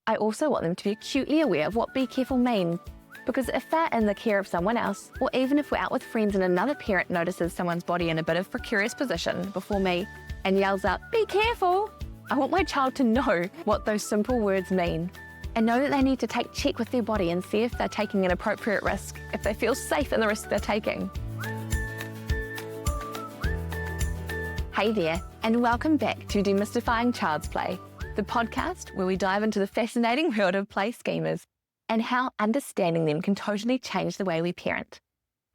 I also want them to be acutely aware of what be careful means, because if they're in the care of someone else, or even if we're out with friends and another parent notices someone's body in a bit of precarious position before me and yells out, "Be careful!" I want my child to know what those simple words mean and know that they need to take check with their body and see if they're taking an appropriate risk, if they feel safe in the risk they're taking. Hey there, and welcome back to Demystifying Child's Play, the podcast where we dive into the fascinating world of play schemas and how understanding them can totally change the way we parent.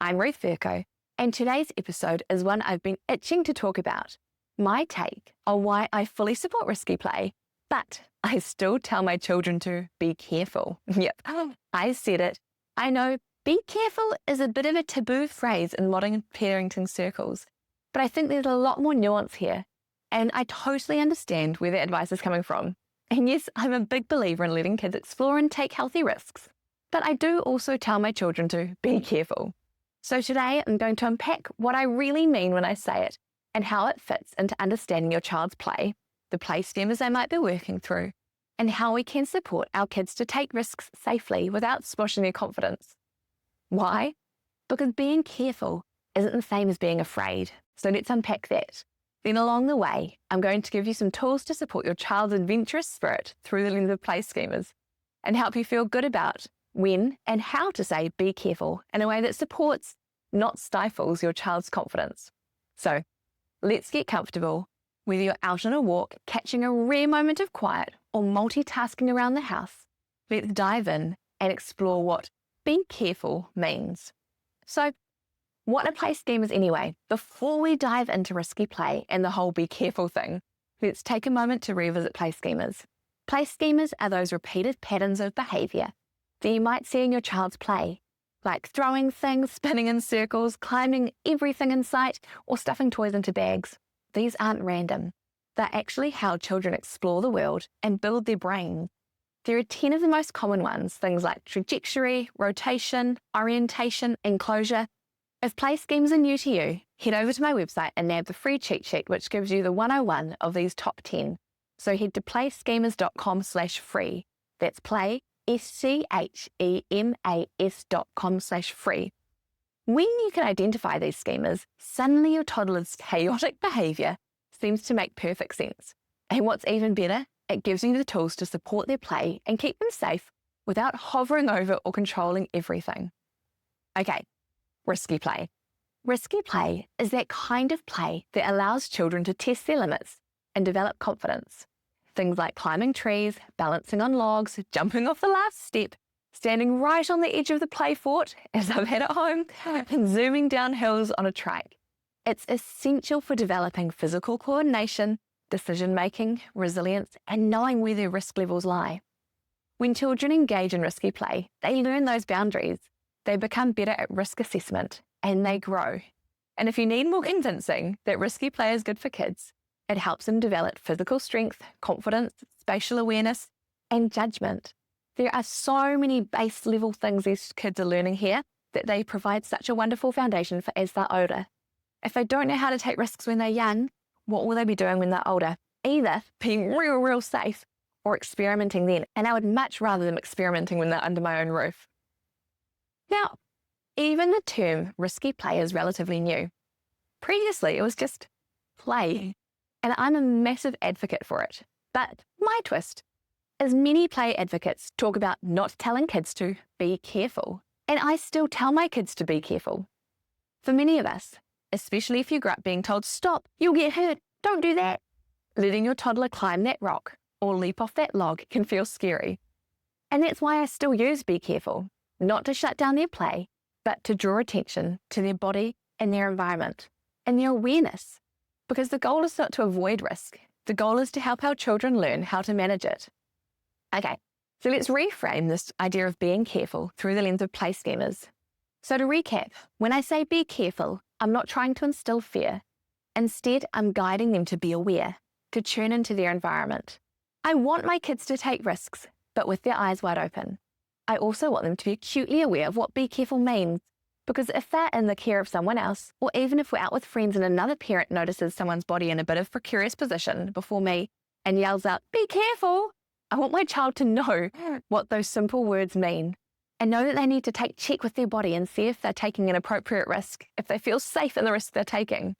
I'm Ruth Verco, and today's episode is one I've been itching to talk about, my take on why I fully support risky play, but I still tell my children to be careful. Yep, I said it. I know be careful is a bit of a taboo phrase in modern parenting circles, but I think there's a lot more nuance here, and I totally understand where the advice is coming from. And yes, I'm a big believer in letting kids explore and take healthy risks, but I do also tell my children to be careful. So today I'm going to unpack what I really mean when I say it and how it fits into understanding your child's play, the play schemas they might be working through, and how we can support our kids to take risks safely without squashing their confidence. Why? Because being careful isn't the same as being afraid. So let's unpack that. Then along the way, I'm going to give you some tools to support your child's adventurous spirit through the lens of play schemas and help you feel good about when and how to say be careful in a way that supports, not stifles, your child's confidence. So let's get comfortable. Whether you're out on a walk, catching a rare moment of quiet, or multitasking around the house, let's dive in and explore what be careful means. So what are play schemas anyway? Before we dive into risky play and the whole be careful thing, let's take a moment to revisit play schemas. Play schemas are those repeated patterns of behaviour that you might see in your child's play, like throwing things, spinning in circles, climbing everything in sight, or stuffing toys into bags. These aren't random. They're actually how children explore the world and build their brains. There are 10 of the most common ones, things like trajectory, rotation, orientation, enclosure. If play schemes are new to you, head over to my website and nab the free cheat sheet, which gives you the 101 of these top 10. So head to playschemas.com/free. That's play, schemas.com/free. When you can identify these schemas, suddenly your toddler's chaotic behaviour seems to make perfect sense. And what's even better, it gives you the tools to support their play and keep them safe without hovering over or controlling everything. Okay. Risky play. Risky play is that kind of play that allows children to test their limits and develop confidence. Things like climbing trees, balancing on logs, jumping off the last step, standing right on the edge of the play fort, as I've had at home, and zooming down hills on a trike. It's essential for developing physical coordination, decision-making, resilience, and knowing where their risk levels lie. When children engage in risky play, they learn those boundaries. They become better at risk assessment and they grow. And if you need more convincing that risky play is good for kids, it helps them develop physical strength, confidence, spatial awareness, and judgment. There are so many base level things these kids are learning here that they provide such a wonderful foundation for as they're older. If they don't know how to take risks when they're young, what will they be doing when they're older? Either being real safe or experimenting then. And I would much rather them experimenting when they're under my own roof. Now, even the term risky play is relatively new. Previously, it was just play, and I'm a massive advocate for it. But my twist is many play advocates talk about not telling kids to be careful, and I still tell my kids to be careful. For many of us, especially if you grew up being told, "Stop, you'll get hurt, don't do that," letting your toddler climb that rock or leap off that log can feel scary. And that's why I still use be careful. Not to shut down their play, but to draw attention to their body and their environment and their awareness. Because the goal is not to avoid risk. The goal is to help our children learn how to manage it. Okay, so let's reframe this idea of being careful through the lens of play schemas. So to recap, when I say be careful, I'm not trying to instill fear. Instead, I'm guiding them to be aware, to tune into their environment. I want my kids to take risks, but with their eyes wide open. I also want them to be acutely aware of what be careful means, because if they're in the care of someone else, or even if we're out with friends and another parent notices someone's body in a bit of precarious position before me and yells out, "Be careful!" I want my child to know what those simple words mean and know that they need to take check with their body and see if they're taking an appropriate risk, if they feel safe in the risk they're taking.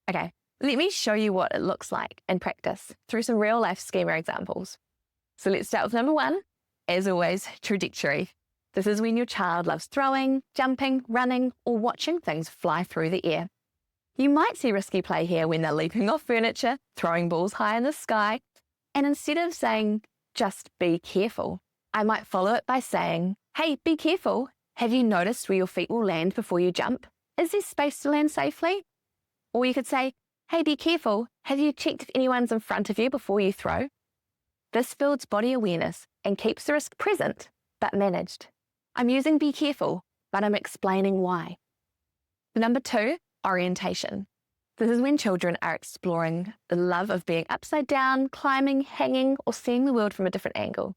Okay, let me show you what it looks like in practice through some real life schema examples. So let's start with number 1. As always, trajectory. This is when your child loves throwing, jumping, running, or watching things fly through the air. You might see risky play here when they're leaping off furniture, throwing balls high in the sky, and instead of saying, just be careful, I might follow it by saying, hey, be careful. Have you noticed where your feet will land before you jump? Is there space to land safely? Or you could say, hey, be careful. Have you checked if anyone's in front of you before you throw? This builds body awareness and keeps the risk present, but managed. I'm using be careful, but I'm explaining why. Number 2, orientation. This is when children are exploring the love of being upside down, climbing, hanging, or seeing the world from a different angle.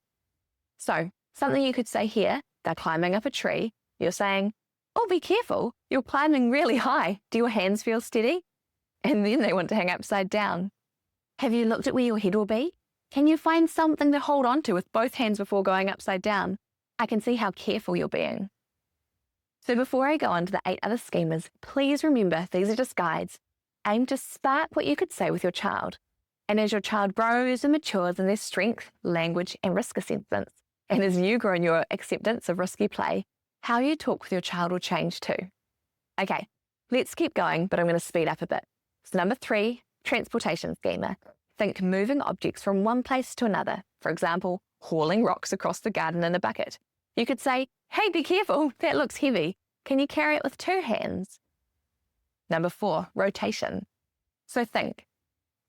So, something you could say here, they're climbing up a tree. You're saying, oh, be careful. You're climbing really high. Do your hands feel steady? And then they want to hang upside down. Have you looked at where your head will be? Can you find something to hold on to with both hands before going upside down? I can see how careful you're being. So before I go on to the 8 other schemas, please remember these are just guides. Aim to spark what you could say with your child. And as your child grows and matures in their strength, language, and risk acceptance, and as you grow in your acceptance of risky play, how you talk with your child will change too. Okay, let's keep going, but I'm going to speed up a bit. So number 3, transportation schema. Think moving objects from one place to another. For example, hauling rocks across the garden in a bucket. You could say, hey, be careful, that looks heavy. Can you carry it with 2 hands? Number 4, rotation. So think,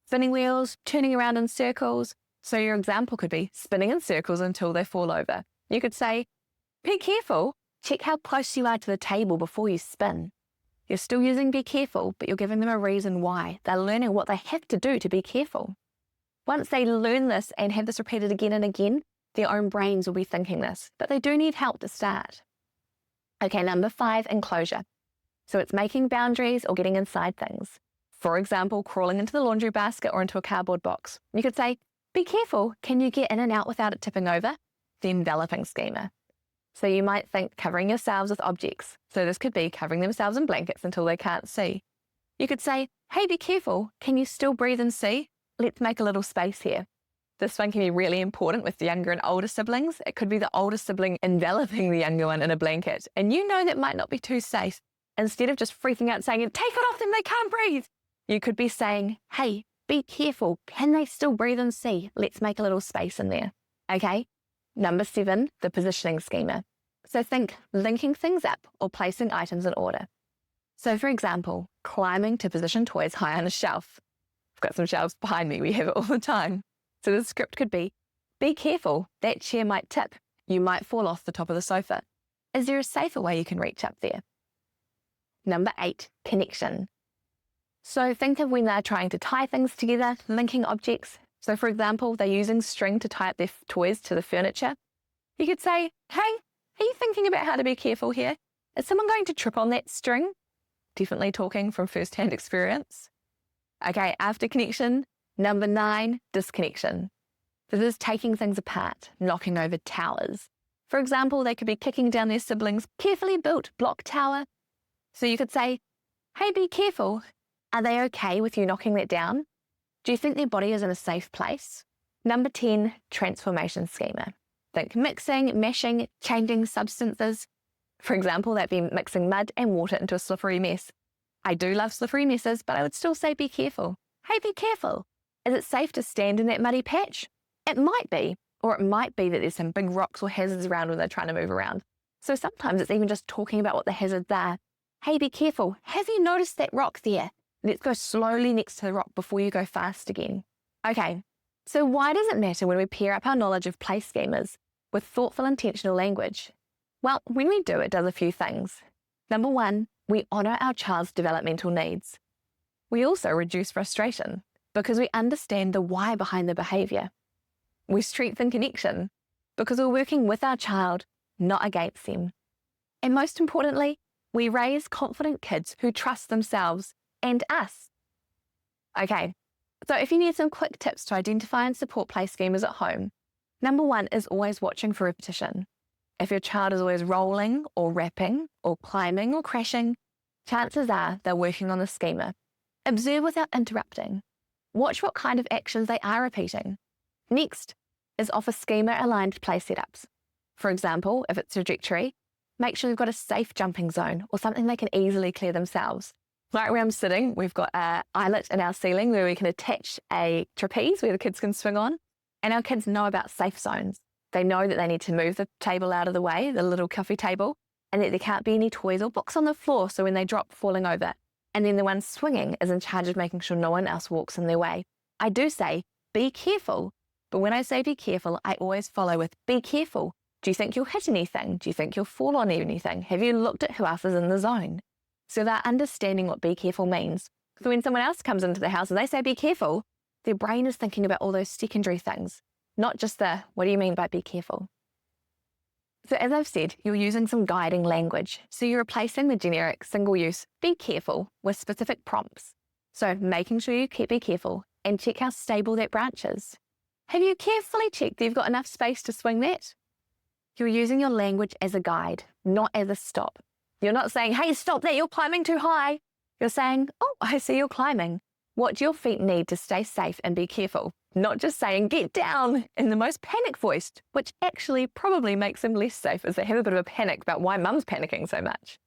spinning wheels, turning around in circles. So your example could be spinning in circles until they fall over. You could say, be careful, check how close you are to the table before you spin. You're still using be careful, but you're giving them a reason why. They're learning what they have to do to be careful. Once they learn this and have this repeated again and again, their own brains will be thinking this, but they do need help to start. Okay, number 5, enclosure. So it's making boundaries or getting inside things. For example, crawling into the laundry basket or into a cardboard box. You could say, be careful, can you get in and out without it tipping over? The enveloping schema. So you might think covering yourselves with objects. So this could be covering themselves in blankets until they can't see. You could say, hey, be careful, can you still breathe and see? Let's make a little space here. This one can be really important with the younger and older siblings. It could be the older sibling enveloping the younger one in a blanket, and you know that might not be too safe. Instead of just freaking out saying, take it off them, they can't breathe, you could be saying, hey, be careful, can they still breathe and see? Let's make a little space in there. Okay? Number 7, the positioning schema. So think linking things up or placing items in order. So for example, climbing to position toys high on a shelf. I've got some shelves behind me, we have it all the time. So the script could be careful, that chair might tip. You might fall off the top of the sofa. Is there a safer way you can reach up there? Number 8, connection. So think of when they're trying to tie things together, linking objects. So for example, they're using string to tie up their toys to the furniture. You could say, hey, are you thinking about how to be careful here? Is someone going to trip on that string? Definitely talking from first-hand experience. Okay, after connection, number 9, disconnection. This is taking things apart, knocking over towers. For example, they could be kicking down their siblings' carefully built block tower. So you could say, hey, be careful. Are they okay with you knocking that down? Do you think their body is in a safe place? Number 10, transformation schema. Think mixing, mashing, changing substances. For example, that'd be mixing mud and water into a slippery mess. I do love slippery messes, but I would still say be careful. Hey, be careful. Is it safe to stand in that muddy patch? It might be, or it might be that there's some big rocks or hazards around when they're trying to move around. So sometimes it's even just talking about what the hazards are. Hey, be careful. Have you noticed that rock there? Let's go slowly next to the rock before you go fast again. Okay, so why does it matter when we pair up our knowledge of play schemas with thoughtful, intentional language? Well, when we do, it does a few things. Number 1, we honour our child's developmental needs. We also reduce frustration because we understand the why behind the behaviour. We strengthen connection because we're working with our child, not against them. And most importantly, we raise confident kids who trust themselves and us. Okay, so if you need some quick tips to identify and support play schemas at home, Number one is always watching for repetition. If your child is always rolling or rapping or climbing or crashing, chances are they're working on the schema. Observe without interrupting. Watch what kind of actions they are repeating. Next is offer schema-aligned play setups. For example, if it's trajectory, make sure you've got a safe jumping zone or something they can easily clear themselves. Right where I'm sitting, we've got an eyelet in our ceiling where we can attach a trapeze where the kids can swing on, and our kids know about safe zones. They know that they need to move the table out of the way, the little coffee table, and that there can't be any toys or books on the floor so when they drop, falling over. And then the one swinging is in charge of making sure no one else walks in their way. I do say, be careful. But when I say be careful, I always follow with, be careful. Do you think you'll hit anything? Do you think you'll fall on anything? Have you looked at who else is in the zone? So they're understanding what be careful means. So when someone else comes into the house and they say be careful, their brain is thinking about all those secondary things, not just the, what do you mean by be careful? So as I've said, you're using some guiding language. So you're replacing the generic single-use be careful with specific prompts. So making sure you keep be careful and check how stable that branch is. Have you carefully checked that you've got enough space to swing that? You're using your language as a guide, not as a stop. You're not saying, hey, stop that, you're climbing too high. You're saying, oh, I see you're climbing. What do your feet need to stay safe and be careful? Not just saying, get down, in the most panic voice, which actually probably makes them less safe as they have a bit of a panic about why mum's panicking so much.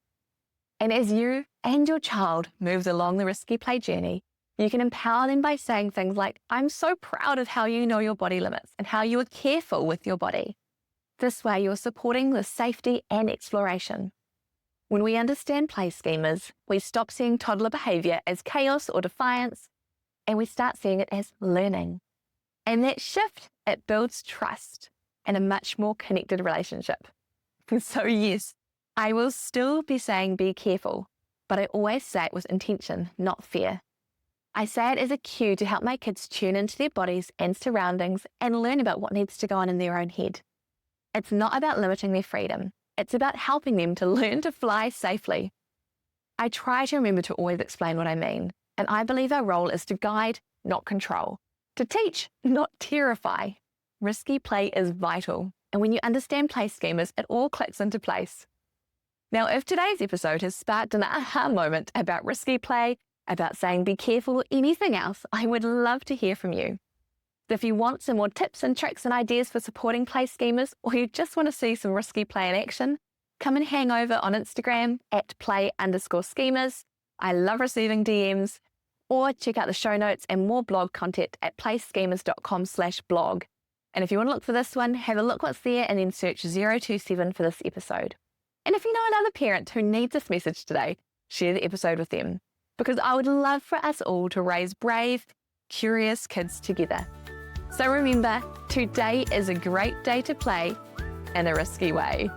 And as you and your child moves along the risky play journey, you can empower them by saying things like, I'm so proud of how you know your body limits and how you are careful with your body. This way, you're supporting the safety and exploration. When we understand play schemas, we stop seeing toddler behaviour as chaos or defiance, and we start seeing it as learning. And that shift, it builds trust and a much more connected relationship. So yes, I will still be saying be careful, but I always say it with intention, not fear. I say it as a cue to help my kids tune into their bodies and surroundings and learn about what needs to go on in their own head. It's not about limiting their freedom. It's about helping them to learn to fly safely. I try to remember to always explain what I mean, and I believe our role is to guide, not control. To teach, not terrify. Risky play is vital, and when you understand play schemas, it all clicks into place. Now, if today's episode has sparked an aha moment about risky play, about saying be careful or anything else, I would love to hear from you. If you want some more tips and tricks and ideas for supporting play schemas, or you just want to see some risky play in action, come and hang over on Instagram at play_schemas. I love receiving DMs. Or check out the show notes and more blog content at playschemas.com/blog. And if you want to look for this one, have a look what's there and then search 027 for this episode. And if you know another parent who needs this message today, share the episode with them. Because I would love for us all to raise brave, curious kids together. So remember, today is a great day to play in a risky way.